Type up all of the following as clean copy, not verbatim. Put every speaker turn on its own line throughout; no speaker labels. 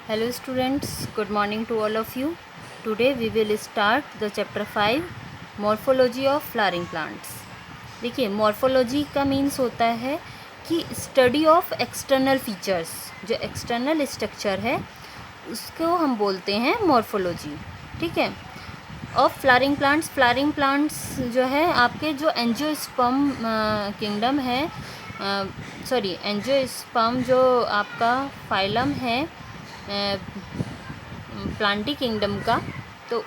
Hello students, good morning to all of you. Today we will start the chapter 5 Morphology of flowering plants. देखिए morphology का means होता है कि study of external features, जो external structure है उसको हम बोलते हैं मॉर्फोलॉजी. ठीक है. ऑफ फ्लावरिंग प्लांट्स जो है आपके जो एंजियोस्पर्म किंगडम है, एंजियोस्पर्म जो आपका फाइलम है प्लांटी किंगडम का, तो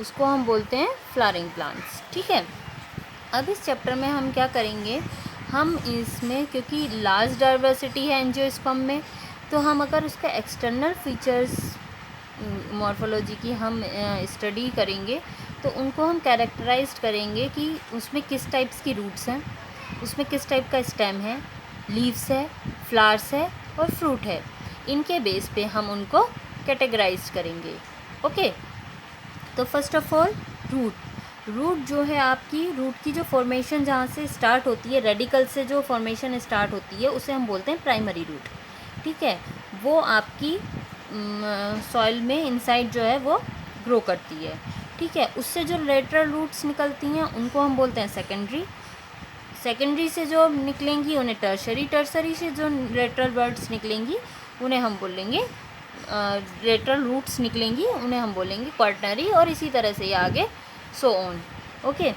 उसको हम बोलते हैं फ्लावरिंग प्लांट्स. ठीक है. अब इस चैप्टर में हम क्या करेंगे, हम इसमें क्योंकि लार्ज डाइवर्सिटी है एंजियोस्पर्म में, तो हम अगर उसका एक्सटर्नल फीचर्स मॉर्फोलॉजी की हम स्टडी करेंगे तो उनको हम कैरेक्टराइज करेंगे कि उसमें किस टाइप्स की रूट्स हैं, उसमें किस टाइप का स्टेम है, लीव्स है, फ्लावर्स है और फ्रूट है. इनके बेस पे हम उनको कैटेगराइज करेंगे. ओके. तो फर्स्ट ऑफ ऑल रूट जो है आपकी, रूट की जो फॉर्मेशन जहाँ से स्टार्ट होती है, रेडिकल से जो फॉर्मेशन स्टार्ट होती है उसे हम बोलते हैं प्राइमरी रूट. ठीक है. वो आपकी सॉइल में इनसाइड जो है वो ग्रो करती है. ठीक है. उससे जो लेटरल रूट्स निकलती हैं उनको हम बोलते हैं सेकेंडरी से जो निकलेंगी उन्हें टर्सरी से जो लेटरल वर्ड्स निकलेंगी उन्हें हम बोलेंगे लेटरल रूट्स निकलेंगी उन्हें हम बोलेंगे क्वार्टनरी, और इसी तरह से ये आगे सो ऑन. ओके.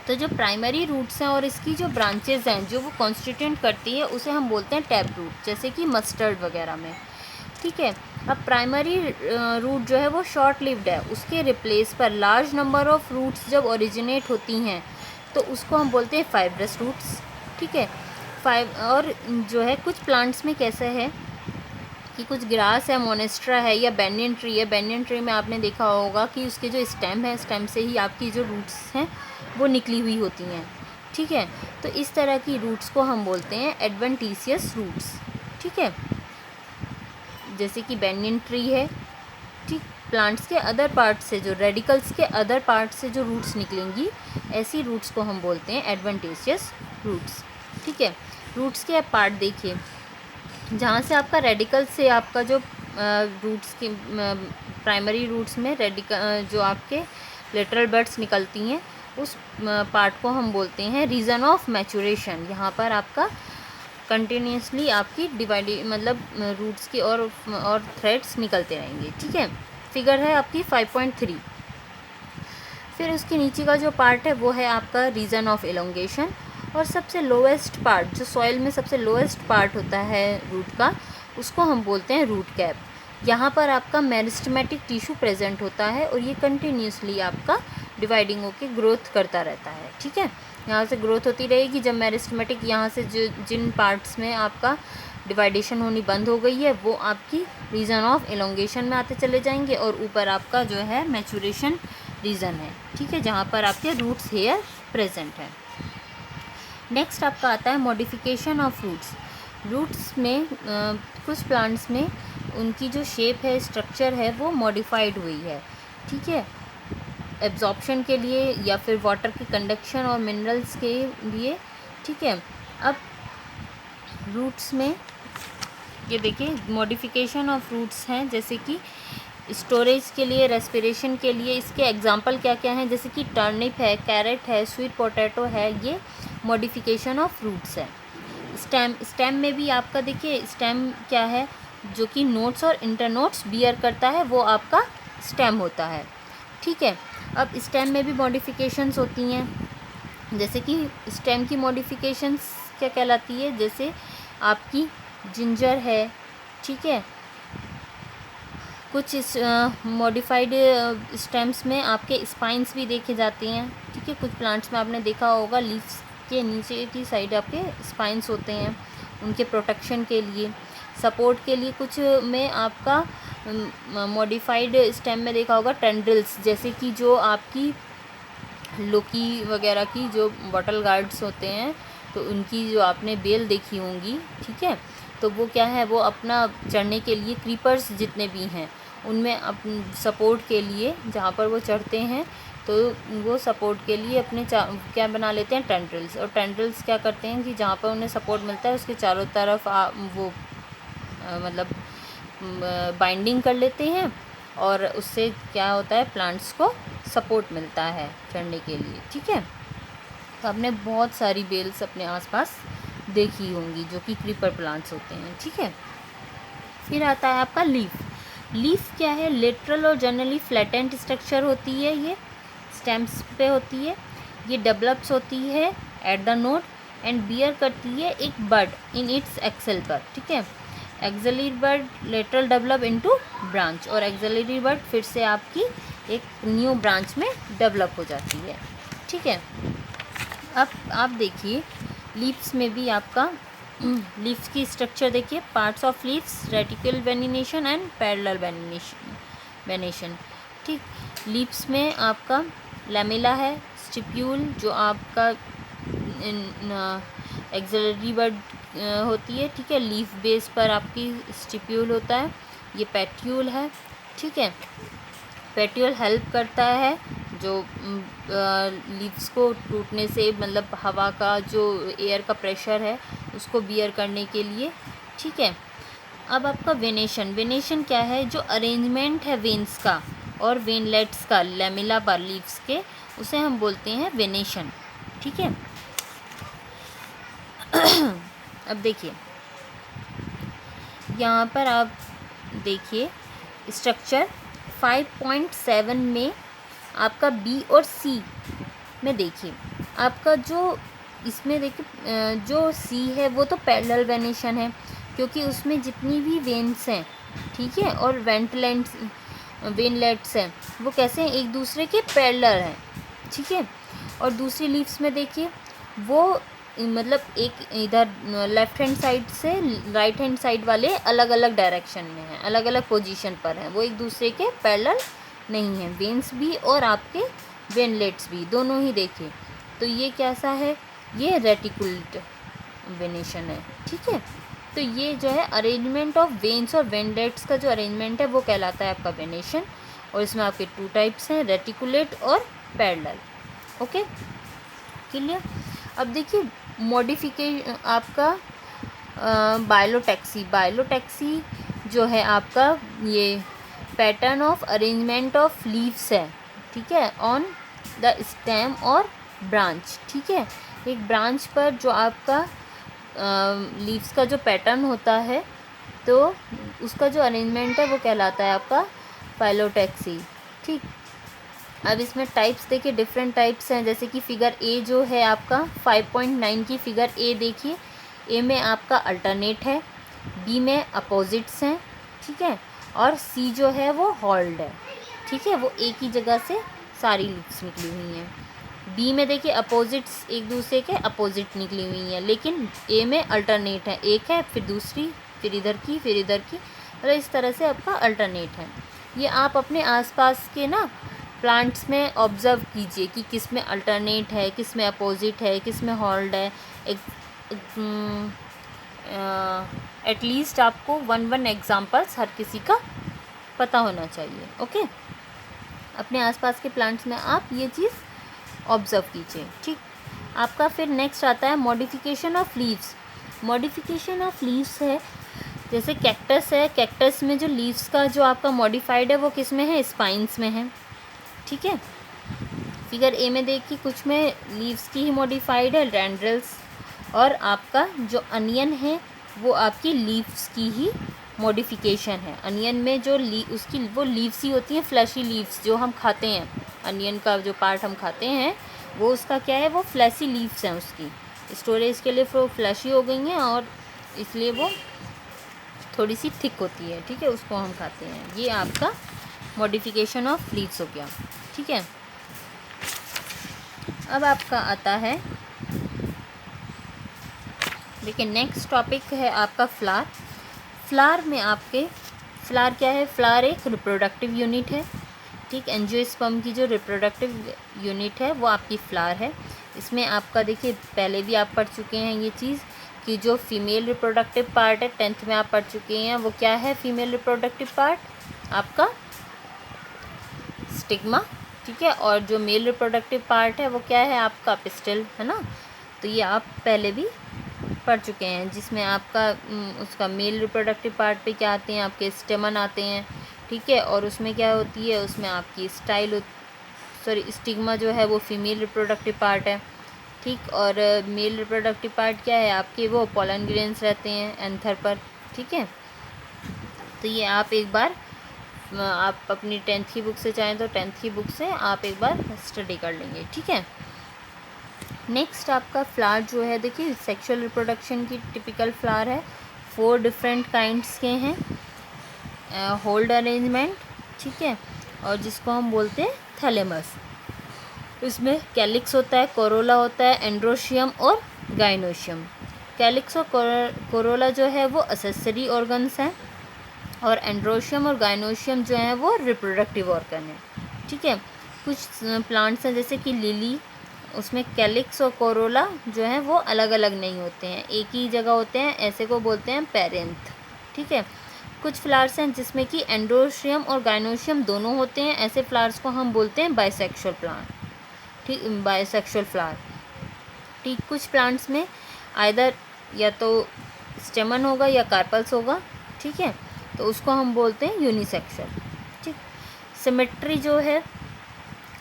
तो जो प्राइमरी रूट्स हैं और इसकी जो ब्रांचेस हैं जो वो कॉन्स्टिट्यूट करती है उसे हम बोलते हैं टैप रूट, जैसे कि मस्टर्ड वगैरह में. ठीक है. अब प्राइमरी रूट जो है वो शॉर्ट लिव्ड है, उसके रिप्लेस पर लार्ज नंबर ऑफ रूट्स जब ओरिजिनेट होती हैं तो उसको हम बोलते हैं फाइब्रस रूट्स. ठीक है. और जो है कुछ प्लांट्स में कैसे है कि कुछ ग्रास है, मोनेस्ट्रा है या बैनियन ट्री है. बैनियन ट्री में आपने देखा होगा कि उसके जो स्टेम है, स्टेम से ही आपकी जो रूट्स हैं वो निकली हुई होती हैं. ठीक है. तो इस तरह की रूट्स को हम बोलते हैं एडवेंटिशियस रूट्स. ठीक है. जैसे कि बैनियन ट्री है. ठीक. प्लांट्स के अदर पार्ट से, जो रेडिकल्स के अदर पार्ट से जो रूट्स निकलेंगी, ऐसी रूट्स को हम बोलते हैं एडवेंटिशियस रूट्स. ठीक है. रूट्स के पार्ट देखिए, जहाँ से आपका रेडिकल से आपका जो रूट्स की प्राइमरी रूट्स में रेडिकल जो आपके लेटरल बड्स निकलती हैं उस पार्ट को हम बोलते हैं रीजन ऑफ मैचुरेशन. यहाँ पर आपका कंटिन्यूसली आपकी मतलब रूट्स की और थ्रेड्स निकलते रहेंगे. ठीक है. फिगर है आपकी 5.3. फिर उसके नीचे का जो पार्ट है वो है आपका रीजन ऑफ एलोंगेशन, और सबसे लोएस्ट पार्ट जो सॉइल में सबसे लोएस्ट पार्ट होता है रूट का, उसको हम बोलते हैं रूट कैप. यहाँ पर आपका मेरिस्टेमेटिक टिश्यू प्रेजेंट होता है और ये कंटिन्यूसली आपका डिवाइडिंग होकर ग्रोथ करता रहता है. ठीक है. यहाँ से ग्रोथ होती रहेगी. जब मेरिस्टेमेटिक यहाँ से जिन पार्ट्स में आपका डिवाइडेशन होनी बंद हो गई है वो आपकी रीजन ऑफ एलोंगेशन में आते चले जाएंगे, और ऊपर आपका जो है मैचुरेशन रीजन है. ठीक है. जहाँ पर आपके रूट्स हेयर प्रेजेंट है. नेक्स्ट आपका आता है मॉडिफिकेशन ऑफ रूट्स में कुछ प्लांट्स में उनकी जो शेप है, स्ट्रक्चर है, वो मॉडिफाइड हुई है. ठीक है. एब्जॉर्प्शन के लिए या फिर वाटर के कंडक्शन और मिनरल्स के लिए. ठीक है. अब रूट्स में ये देखिए मॉडिफिकेशन ऑफ रूट्स हैं, जैसे कि स्टोरेज के लिए, रेस्पिरेशन के लिए. इसके एग्जांपल क्या क्या हैं, जैसे कि टर्निप है, कैरेट है, स्वीट पोटैटो है. ये मॉडिफिकेशन ऑफ रूट्स है. स्टेम में भी आपका देखिए स्टेम क्या है, जो कि नोट्स और इंटरनोट्स बियर करता है, वो आपका स्टेम होता है. ठीक है. अब स्टेम में भी मॉडिफिकेशंस होती हैं, जैसे कि स्टेम की मॉडिफिकेशंस क्या कहलाती है, जैसे आपकी जिंजर है. ठीक है. कुछ इस मॉडिफाइड स्टेम्स में आपके स्पाइंस भी देखे जाते हैं. ठीक है. कुछ प्लांट्स में आपने देखा होगा लीव्स के नीचे की साइड आपके स्पाइंस होते हैं उनके प्रोटेक्शन के लिए, सपोर्ट के लिए. कुछ में आपका मॉडिफाइड स्टेम में देखा होगा टेंड्रिल्स, जैसे कि जो आपकी लोकी वगैरह की जो बॉटल गार्ड्स होते हैं, तो उनकी जो आपने बेल देखी होंगी. ठीक है. तो वो क्या है, वो अपना चढ़ने के लिए, क्रीपर्स जितने भी हैं उनमें सपोर्ट के लिए जहाँ पर वो चढ़ते हैं, तो वो सपोर्ट के लिए अपने क्या बना लेते हैं, टेंड्रिल्स. और टेंड्रिल्स क्या करते हैं कि जहाँ पर उन्हें सपोर्ट मिलता है उसके चारों तरफ वो मतलब बाइंडिंग कर लेते हैं, और उससे क्या होता है, प्लांट्स को सपोर्ट मिलता है चढ़ने के लिए। ठीक है, तो आपने बहुत सारी बेल्स अपने आसपास देखी होंगी जो कि क्रीपर प्लांट्स होते हैं। ठीक है, फिर आता है आपका लीफ। लीफ क्या है, लेटरल और जनरली फ्लैटेंड स्ट्रक्चर होती है, ये स्टेम्स पे होती है, ये डेवलप्स होती है at the node and bear करती है एक बड इन इट्स एक्सेल पर। ठीक है, एक्सेलरी बड लेटरल डेवलप इनटू ब्रांच, और एक्सेलरी बड फिर से आपकी एक न्यू ब्रांच में डेवलप हो जाती है। ठीक है, अब आप देखिए लीव्स में भी आपका लीव्स की स्ट्रक्चर देखिए, parts of leaves, reticulate venation and parallel venation. ठीक, लीव्स में आपका लैमेला है, स्टिप्यूल जो आपका एक्सिलरी बड होती है। ठीक है, लीफ बेस पर आपकी स्टिप्यूल होता है, ये पेट्यूल है। ठीक है, पेट्यूल हेल्प करता है जो लीव्स को टूटने से, मतलब हवा का जो एयर का प्रेशर है उसको बियर करने के लिए। ठीक है, अब आपका वेनेशन। वेनेशन क्या है, जो अरेंजमेंट है वेन्स का और वेनलेट्स का लैमेला पर लीव्स के, उसे हम बोलते हैं वेनेशन। ठीक है, अब देखिए यहाँ पर आप देखिए स्ट्रक्चर 5.7 में आपका बी और सी में देखिए आपका जो इसमें देखिए जो सी है वो तो पैरेलल वेनेशन है, क्योंकि उसमें जितनी भी वेन्स हैं, ठीक है, और वेनलेट्स हैं वो कैसे हैं, एक दूसरे के पैरेलल हैं। ठीक है, और दूसरी लीव्स में देखिए वो मतलब एक इधर लेफ्ट हैंड साइड से राइट हैंड साइड वाले अलग अलग डायरेक्शन में हैं, अलग अलग पोजीशन पर हैं, वो एक दूसरे के पैरेलल नहीं हैं, वेन्स भी और आपके वेनलेट्स भी दोनों ही देखिए। तो ये कैसा है, ये रेटिकुलेट वेनेशन है। ठीक है, तो ये जो है अरेंजमेंट ऑफ वेन्स और वेनलेट्स का जो अरेंजमेंट है वो कहलाता है आपका वेनेशन, और इसमें आपके 2 टाइप्स हैं, रेटिकुलेट और पैरेलल। Okay, clear. अब देखिए मॉडिफिकेशन आपका बायोलैक्सी। बायोलैक्सी जो है आपका ये pattern of arrangement of leaves है। ठीक है, ऑन द स्टेम और ब्रांच। ठीक है, एक ब्रांच पर जो आपका लीव्स का जो पैटर्न होता है तो उसका जो अरेंजमेंट है वो कहलाता है आपका बायोलैक्सी। ठीक, अब इसमें टाइप्स देखिए, डिफरेंट टाइप्स हैं, जैसे कि फिगर ए जो है आपका 5.9 की फिगर ए देखिए, ए में आपका अल्टरनेट है, बी में अपोजिट्स हैं। ठीक है, और सी जो है वो हॉल्ड है। ठीक है, वो एक ही जगह से सारी लीव्स निकली हुई हैं। बी में देखिए अपोजिट्स एक दूसरे के अपोजिट निकली हुई हैं, लेकिन ए में अल्टरनेट है, एक है फिर दूसरी फिर इधर की फिर इधर की, मतलब इस तरह से आपका अल्टरनेट है। ये आप अपने आसपास के ना प्लांट्स में ऑब्ज़र्व कीजिए कि किस में अल्टरनेट है, किस में अपोजिट है, किस में हॉल्ड है। एटलीस्ट आपको 1 एग्जांपल्स हर किसी का पता होना चाहिए। ओके, अपने आसपास के प्लांट्स में आप ये चीज़ ऑब्ज़र्व कीजिए। ठीक, आपका फिर नेक्स्ट आता है modification of leaves. Modification of leaves है, जैसे कैक्टस है, कैक्टस में जो लीव्स का जो आपका मॉडिफाइड है वो किस में है, स्पाइंस में है। ठीक है, फिगर ए में देखिए कुछ में लीव्स की ही मॉडिफाइड है, डैंड्रल्स, और आपका जो अनियन है वो आपकी लीव्स की ही मॉडिफिकेशन है। अनियन में जो उसकी वो लीव्स ही होती हैं, फ्लैशी लीव्स जो हम खाते हैं, अनियन का जो पार्ट हम खाते हैं वो उसका क्या है, वो फ्लैशी लीव्स हैं, उसकी स्टोरेज के लिए वो फ्लैशी हो गई हैं और इसलिए वो थोड़ी सी थिक होती है। ठीक है, उसको हम खाते हैं। ये आपका मॉडिफिकेशन ऑफ लीव्स हो गया। ठीक है, अब आपका आता है, देखिए नेक्स्ट टॉपिक है आपका फ्लावर। फ्लावर में आपके फ्लावर क्या है, फ्लावर एक रिप्रोडक्टिव यूनिट है। ठीक, एंजियोस्पर्म की जो रिप्रोडक्टिव यूनिट है वो आपकी फ्लावर है। इसमें आपका देखिए पहले भी आप पढ़ चुके हैं ये चीज़ कि जो फीमेल रिप्रोडक्टिव पार्ट है 10th में आप पढ़ चुके हैं, वो क्या है फीमेल रिप्रोडक्टिव पार्ट आपका स्टिग्मा। ठीक है, और जो मेल रिप्रोडक्टिव पार्ट है वो क्या है आपका पिस्टल, है ना। तो ये आप पहले भी पढ़ चुके हैं, जिसमें आपका उसका मेल रिप्रोडक्टिव पार्ट पे क्या आते हैं, आपके स्टेमन आते हैं, ठीक है। और उसमें क्या होती है, उसमें आपकी स्टिग्मा जो है वो फीमेल रिप्रोडक्टिव पार्ट है, ठीक। और मेल रिप्रोडक्टिव पार्ट क्या है आपके, वो पोलन ग्रेन्स रहते हैं एंथर पर, ठीक है। तो ये आप एक बार आप अपनी 10th की बुक से चाहें तो 10th की बुक से आप एक बार स्टडी कर लेंगे, ठीक है। नेक्स्ट आपका फ्लावर जो है, देखिए सेक्सुअल रिप्रोडक्शन की टिपिकल फ्लावर है, 4 डिफरेंट काइंड्स के हैं, होल्ड अरेंजमेंट, ठीक है। और जिसको हम बोलते हैं थैलेमस। इसमें कैलिक्स होता है, कोरोला होता है, एंड्रोशियम और गाइनोशियम। कैलिक्स और कोरोला जो है वो असेसरी ऑर्गन्स हैं, और एंड्रोशियम और गाइनोशियम जो है वो रिप्रोडक्टिव ऑर्गन है, ठीक है। कुछ प्लांट्स हैं जैसे कि लिली, उसमें कैलिक्स और कोरोला जो है वो अलग अलग नहीं होते हैं, एक ही जगह होते हैं, ऐसे को बोलते हैं पेरेंथ, ठीक है। कुछ फ्लावर्स हैं जिसमें कि एंड्रोशियम और गाइनोशियम दोनों होते हैं, ऐसे फ्लावर्स को हम बोलते हैं बाइसेक्सुअल प्लांट, ठीक, बाइसेक्सुअल फ्लावर, ठीक। कुछ प्लांट्स में आइदर या तो स्टेमन होगा या कार्पल्स होगा, ठीक है, तो उसको हम बोलते हैं यूनिसेक्सुअल, ठीक। सिमेट्री जो है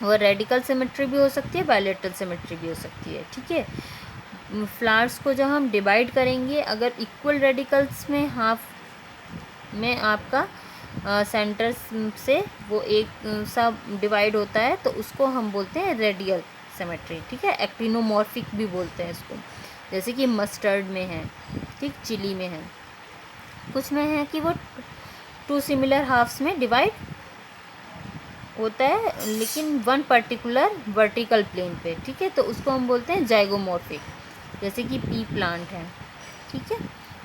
वो रेडिकल सिमेट्री भी हो सकती है, बायलेटरल सिमेट्री भी हो सकती है, ठीक है। फ्लावर्स को जब हम डिवाइड करेंगे, अगर इक्वल रेडिकल्स में हाफ में आपका सेंटर से वो एक सा डिवाइड होता है, तो उसको हम बोलते हैं रेडियल सिमेट्री, ठीक है। एक्टिनोमॉर्फिक भी बोलते हैं इसको, जैसे कि मस्टर्ड में है, ठीक, चिली में है। कुछ में है कि वो 2 सिमिलर हाफ्स में डिवाइड होता है, लेकिन वन पर्टिकुलर वर्टिकल प्लेन पे, ठीक है, तो उसको हम बोलते हैं जाइगोमॉर्फिक, जैसे कि पी प्लांट है, ठीक है।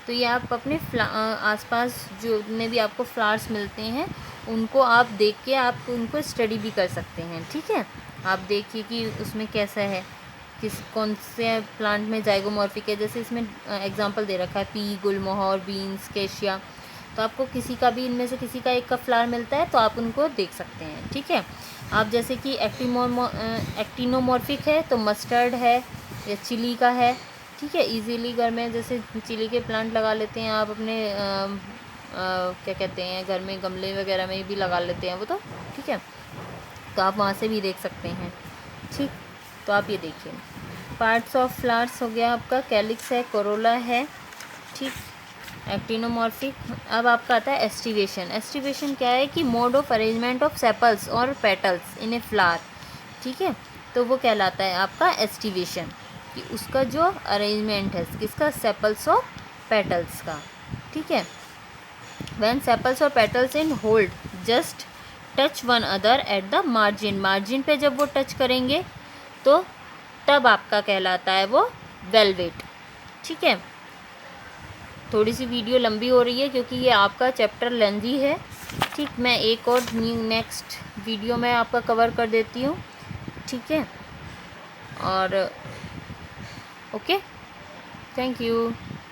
तो ये आप अपने आसपास जितने भी आपको फ्लावर्स मिलते हैं उनको आप देख के आप उनको स्टडी भी कर सकते हैं, ठीक है। आप देखिए कि उसमें कैसा है, कौन से प्लांट में जाइगोमॉर्फिक है, जैसे इसमें एग्जांपल दे रखा है पी, गुलमोहर, बीन्स, केशिया, तो आपको किसी का भी इनमें से किसी का एक का फ्लावर मिलता है तो आप उनको देख सकते हैं, ठीक है। आप जैसे कि एक्टिनोमॉर्फिक है तो मस्टर्ड है या चिली का है, ठीक है। इजीली घर में जैसे चिली के प्लांट लगा लेते हैं आप अपने क्या कहते हैं, घर में गमले वगैरह में भी लगा लेते हैं वो, तो ठीक है, तो आप वहाँ से भी देख सकते हैं, ठीक। तो आप ये देखिए, पार्ट्स ऑफ फ्लावर्स हो गया आपका, कैलिक्स है, कोरोला है, ठीक, एक्टिनोमॉर्फिक। अब आपका आता है एस्टिवेशन। एस्टिवेशन क्या है कि mode of arrangement of sepals और पेटल्स इन ए फ्लावर, ठीक है, तो वो कहलाता है आपका एस्टिवेशन, कि उसका जो अरेंजमेंट है किसका, सेपल्स और पेटल्स का, ठीक है। व्हेन सेपल्स और petals in hold just touch one other at the margin, margin पे जब वो टच करेंगे तो तब आपका कहलाता है वो वेलवेट, ठीक है। थोड़ी सी वीडियो लंबी हो रही है क्योंकि ये आपका चैप्टर लेंथी है, ठीक। मैं एक और नेक्स्ट वीडियो में आपका कवर कर देती हूँ, ठीक है। और ओके, थैंक यू।